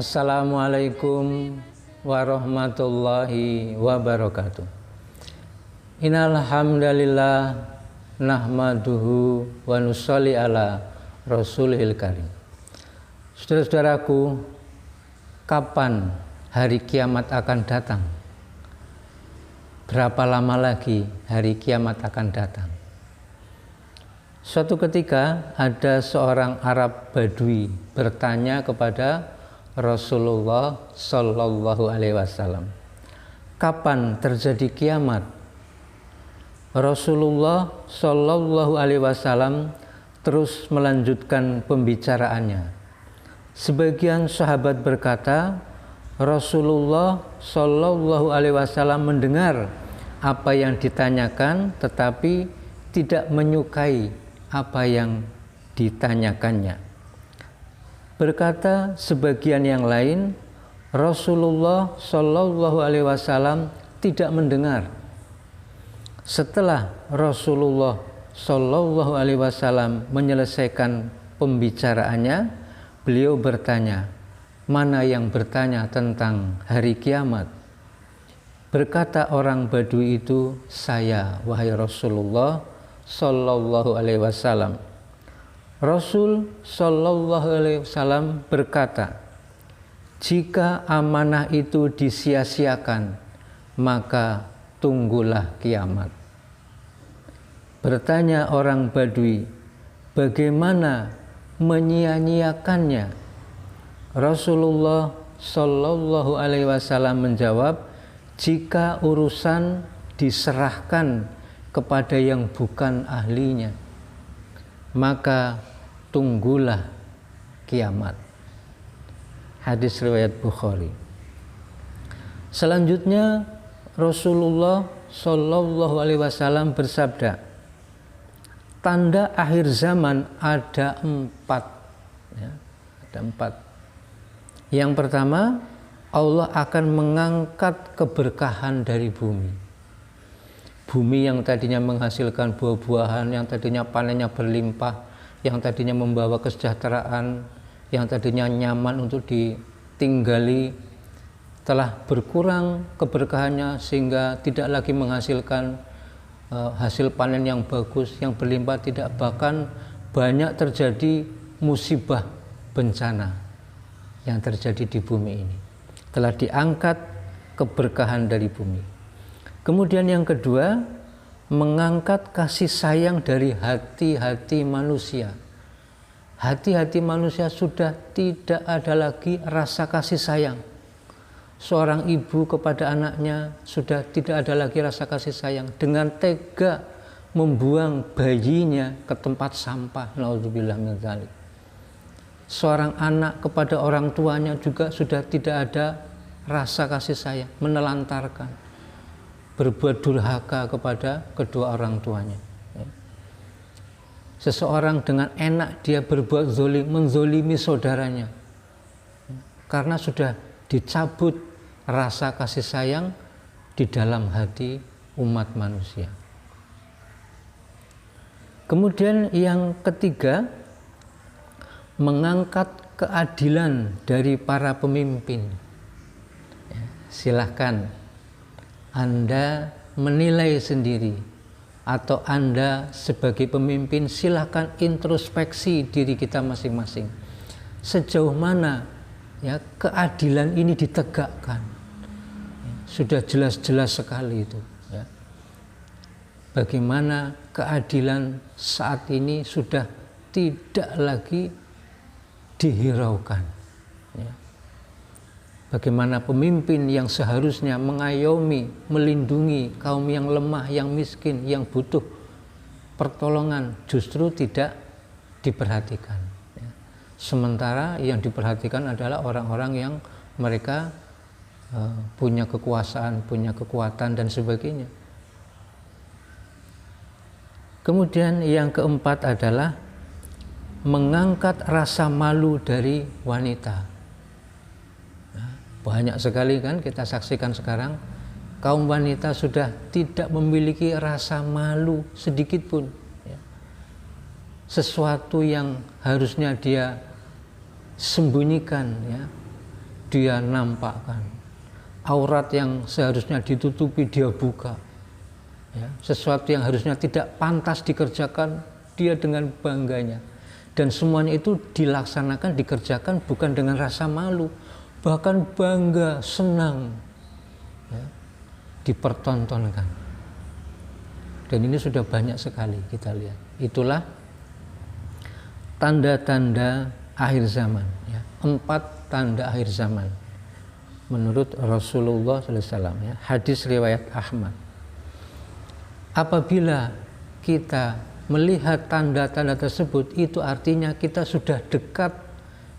Assalamualaikum warahmatullahi wabarakatuh. Innal hamdalillah nahmaduhu wa nusolli ala rasulil karim. Saudara-saudaraku, kapan hari kiamat akan datang? Berapa lama lagi hari kiamat akan datang? Suatu ketika ada seorang Arab Badui bertanya kepada Rasulullah Shallallahu Alaihi Wasallam, kapan terjadi kiamat? Rasulullah Shallallahu Alaihi Wasallam terus melanjutkan pembicaraannya. Sebagian sahabat berkata, Rasulullah Shallallahu Alaihi Wasallam mendengar apa yang ditanyakan, tetapi tidak menyukai apa yang ditanyakannya. Berkata sebagian yang lain, Rasulullah Shallallahu Alaihi Wasallam tidak mendengar. Setelah Rasulullah Shallallahu Alaihi Wasallam menyelesaikan pembicaraannya, beliau bertanya, mana yang bertanya tentang hari kiamat? Berkata orang Badui itu, saya, wahai Rasulullah Sallallahu Alaihi Wasallam. Rasul Sallallahu Alaihi Wasallam berkata, jika amanah itu disia-siakan, maka tunggulah kiamat. Bertanya orang Badui, bagaimana menyia-nyiakannya? Rasulullah Sallallahu Alaihi Wasallam menjawab, jika urusan diserahkan kepada yang bukan ahlinya, maka tunggulah kiamat. Hadis riwayat Bukhari. Selanjutnya Rasulullah Shallallahu Alaihi Wasallam bersabda, tanda akhir zaman ada 4. Ada 4. Yang pertama, Allah akan mengangkat keberkahan dari bumi. Bumi yang tadinya menghasilkan buah-buahan, yang tadinya panennya berlimpah, yang tadinya membawa kesejahteraan, yang tadinya nyaman untuk ditinggali, telah berkurang keberkahannya sehingga tidak lagi menghasilkan hasil panen yang bagus, yang berlimpah, tidak, bahkan banyak terjadi musibah bencana yang terjadi di bumi ini. Telah diangkat keberkahan dari bumi. Kemudian yang kedua, mengangkat kasih sayang dari hati-hati manusia. Hati-hati manusia sudah tidak ada lagi rasa kasih sayang. Seorang ibu kepada anaknya sudah tidak ada lagi rasa kasih sayang. Dengan tega membuang bayinya ke tempat sampah. Nauzubillah min dzalik. Seorang anak kepada orang tuanya juga sudah tidak ada rasa kasih sayang, menelantarkan, berbuat durhaka kepada kedua orang tuanya. Seseorang dengan enak dia berbuat zolim, menzolimi saudaranya, karena sudah dicabut rasa kasih sayang di dalam hati umat manusia. Kemudian yang ketiga, mengangkat keadilan dari para pemimpin. Silahkan Anda menilai sendiri, atau Anda sebagai pemimpin silahkan introspeksi diri kita masing-masing. Sejauh mana keadilan ini ditegakkan? Sudah jelas-jelas sekali itu. Bagaimana keadilan saat ini sudah tidak lagi dihiraukan. Bagaimana pemimpin yang seharusnya mengayomi, melindungi kaum yang lemah, yang miskin, yang butuh pertolongan, justru tidak diperhatikan. Sementara yang diperhatikan adalah orang-orang yang mereka punya kekuasaan, punya kekuatan dan sebagainya. Kemudian yang keempat adalah mengangkat rasa malu dari wanita. Banyak sekali kan kita saksikan sekarang, kaum wanita sudah tidak memiliki rasa malu sedikit pun. Sesuatu yang harusnya dia sembunyikan, dia nampakkan. Aurat yang seharusnya ditutupi dia buka. Ya, sesuatu yang harusnya tidak pantas dikerjakan dia dengan bangganya. Dan semuanya itu dilaksanakan, dikerjakan bukan dengan rasa malu, bahkan bangga, senang, ya, dipertontonkan. Dan ini sudah banyak sekali kita lihat. Itulah tanda-tanda akhir zaman, ya. 4 tanda akhir zaman menurut Rasulullah SAW, ya. Hadis riwayat Ahmad. Apabila kita melihat tanda-tanda tersebut, itu artinya kita sudah dekat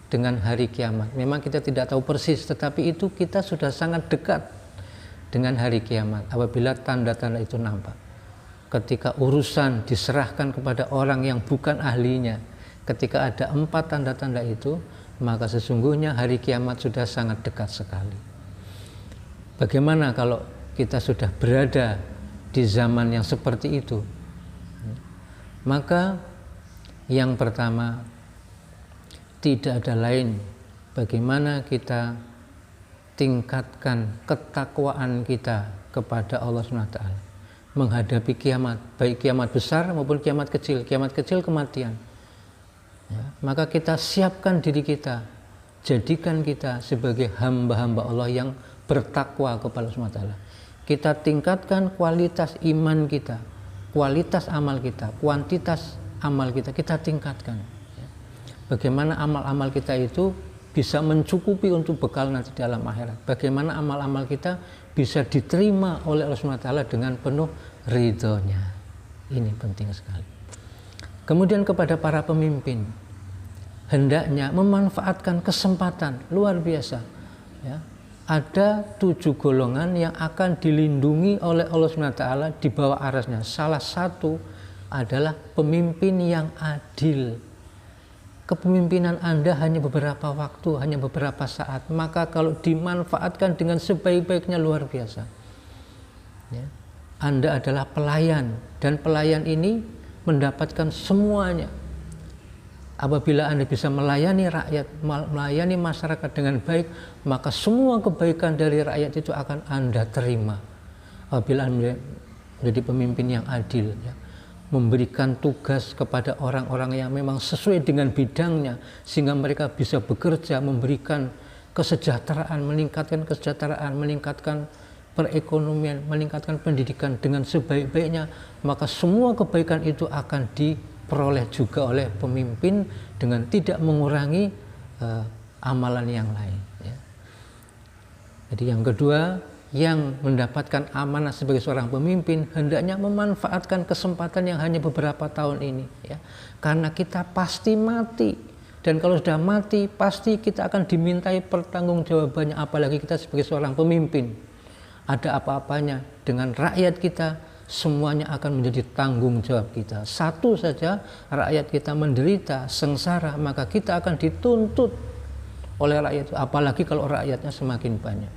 dengan hari kiamat. Memang kita tidak tahu persis, tetapi itu kita sudah sangat dekat dengan hari kiamat apabila tanda-tanda itu nampak. Ketika urusan diserahkan kepada orang yang bukan ahlinya, ketika ada 4 tanda-tanda itu, maka sesungguhnya hari kiamat sudah sangat dekat sekali. Bagaimana kalau kita sudah berada di zaman yang seperti itu? Maka yang pertama, tidak ada lain bagaimana kita tingkatkan ketakwaan kita kepada Allah SWT menghadapi kiamat, baik kiamat besar maupun kiamat kecil kematian. Ya, maka kita siapkan diri kita, jadikan kita sebagai hamba-hamba Allah yang bertakwa kepada Allah SWT. Kita tingkatkan kualitas iman kita, kualitas amal kita, kuantitas amal kita, kita tingkatkan. Bagaimana amal-amal kita itu bisa mencukupi untuk bekal nanti dalam akhirat. Bagaimana amal-amal kita bisa diterima oleh Allah SWT dengan penuh ridhonya. Ini penting sekali. Kemudian kepada para pemimpin, hendaknya memanfaatkan kesempatan luar biasa. Ya. Ada 7 golongan yang akan dilindungi oleh Allah SWT di bawah arasnya. Salah satu adalah pemimpin yang adil. Kepemimpinan Anda hanya beberapa waktu, hanya beberapa saat, maka kalau dimanfaatkan dengan sebaik-baiknya luar biasa. Ya. Anda adalah pelayan, dan pelayan ini mendapatkan semuanya. Apabila Anda bisa melayani rakyat, melayani masyarakat dengan baik, maka semua kebaikan dari rakyat itu akan Anda terima. Apabila Anda menjadi pemimpin yang adil, ya, memberikan tugas kepada orang-orang yang memang sesuai dengan bidangnya, sehingga mereka bisa bekerja, memberikan kesejahteraan, meningkatkan kesejahteraan, meningkatkan perekonomian, meningkatkan pendidikan dengan sebaik-baiknya, maka semua kebaikan itu akan diperoleh juga oleh pemimpin dengan tidak mengurangi amalan yang lain. Ya. Jadi yang kedua, yang mendapatkan amanah sebagai seorang pemimpin hendaknya memanfaatkan kesempatan yang hanya beberapa tahun ini. Ya. Karena kita pasti mati, dan kalau sudah mati pasti kita akan dimintai pertanggungjawabannya, apalagi kita sebagai seorang pemimpin. Ada apa-apanya dengan rakyat kita, semuanya akan menjadi tanggung jawab kita. Satu saja rakyat kita menderita, sengsara, maka kita akan dituntut oleh rakyat itu, apalagi kalau rakyatnya semakin banyak.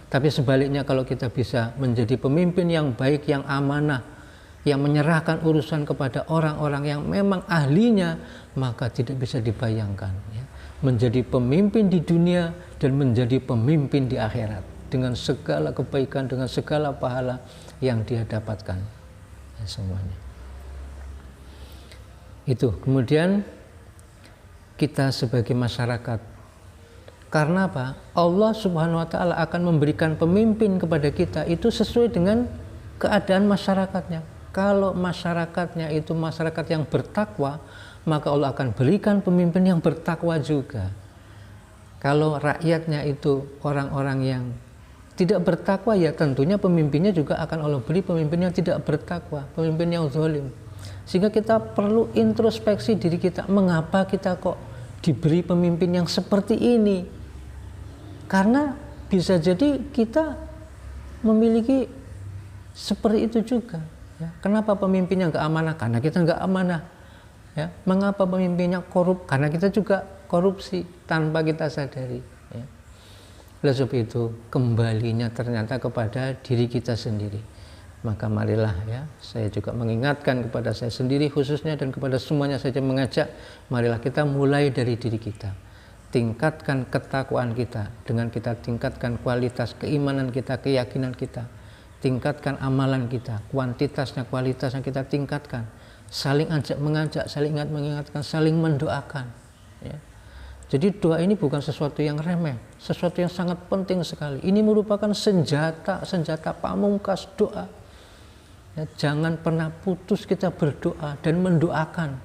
Tapi sebaliknya, kalau kita bisa menjadi pemimpin yang baik, yang amanah, yang menyerahkan urusan kepada orang-orang yang memang ahlinya, maka tidak bisa dibayangkan, ya, menjadi pemimpin di dunia dan menjadi pemimpin di akhirat dengan segala kebaikan, dengan segala pahala yang dia dapatkan, ya, semuanya. Itu. Kemudian kita sebagai masyarakat, karena apa? Allah Subhanahu wa Ta'ala akan memberikan pemimpin kepada kita itu sesuai dengan keadaan masyarakatnya. Kalau masyarakatnya itu masyarakat yang bertakwa, maka Allah akan berikan pemimpin yang bertakwa juga. Kalau rakyatnya itu orang-orang yang tidak bertakwa, ya tentunya pemimpinnya juga akan Allah beri pemimpin yang tidak bertakwa, pemimpin yang zalim. Sehingga kita perlu introspeksi diri kita, mengapa kita kok diberi pemimpin yang seperti ini? Karena bisa jadi kita memiliki seperti itu juga. Ya. Kenapa pemimpinnya nggak amanah? Karena kita nggak amanah. Ya. Mengapa pemimpinnya korup? Karena kita juga korupsi tanpa kita sadari. Ya. Oleh sebab itu, kembalinya ternyata kepada diri kita sendiri. Maka marilah, ya, saya juga mengingatkan kepada saya sendiri khususnya dan kepada semuanya saja mengajak, marilah kita mulai dari diri kita. tingkatkan ketakwaan kita, dengan kita tingkatkan kualitas keimanan kita, keyakinan kita, tingkatkan amalan kita, kuantitasnya, kualitasnya kita tingkatkan, saling ajak mengajak, saling ingat mengingatkan, saling mendoakan, ya. Jadi doa ini bukan sesuatu yang remeh, sesuatu yang sangat penting sekali. Ini merupakan senjata pamungkas doa. Ya, jangan pernah putus kita berdoa dan mendoakan.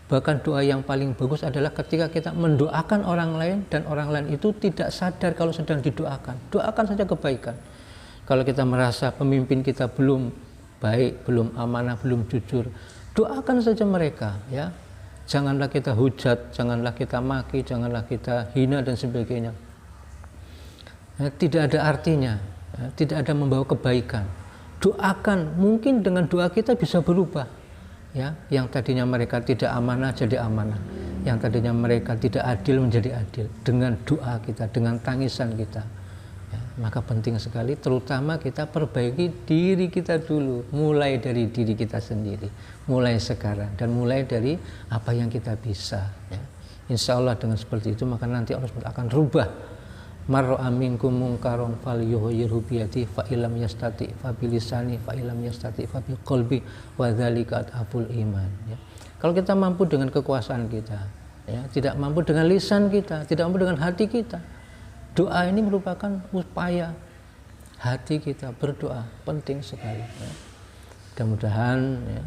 Bahkan doa yang paling bagus adalah ketika kita mendoakan orang lain dan orang lain itu tidak sadar kalau sedang didoakan. Doakan saja kebaikan. Kalau kita merasa pemimpin kita belum baik, belum amanah, belum jujur, doakan saja mereka, ya. Janganlah kita hujat, janganlah kita maki, janganlah kita hina dan sebagainya. Ya, tidak ada artinya, ya, tidak ada membawa kebaikan. Doakan, mungkin dengan doa kita bisa berubah. Ya, yang tadinya mereka tidak amanah jadi amanah, yang tadinya mereka tidak adil menjadi adil dengan doa kita, dengan tangisan kita. Ya, maka penting sekali, terutama kita perbaiki diri kita dulu, mulai dari diri kita sendiri, mulai sekarang, dan mulai dari apa yang kita bisa. Ya. Insya Allah dengan seperti itu maka nanti Allah akan rubah. Mar'a minkum munkaron falyughayyirhu biyadihi fa illam yastati fa bilisani fa illam yastati fa biqalbi wa dzalika adhaful iman. Ya. Kalau kita mampu dengan kekuasaan kita, ya, tidak mampu dengan lisan kita, tidak mampu dengan hati kita, doa ini merupakan upaya hati kita berdoa, penting sekali. Ya. Mudah-mudahan, ya,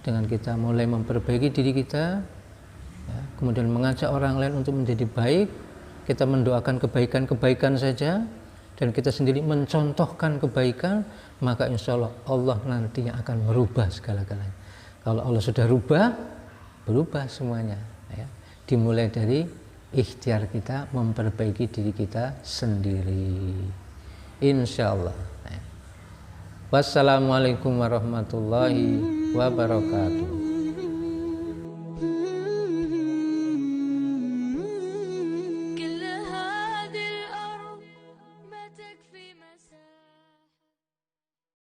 dengan kita mulai memperbaiki diri kita, ya, kemudian mengajak orang lain untuk menjadi baik, kita mendoakan kebaikan-kebaikan saja, dan kita sendiri mencontohkan kebaikan, maka insya Allah Allah nanti yang akan merubah segala-galanya. Kalau Allah sudah berubah semuanya. Ya. Dimulai dari ikhtiar kita memperbaiki diri kita sendiri, insya Allah. Wassalamualaikum warahmatullahi wabarakatuh.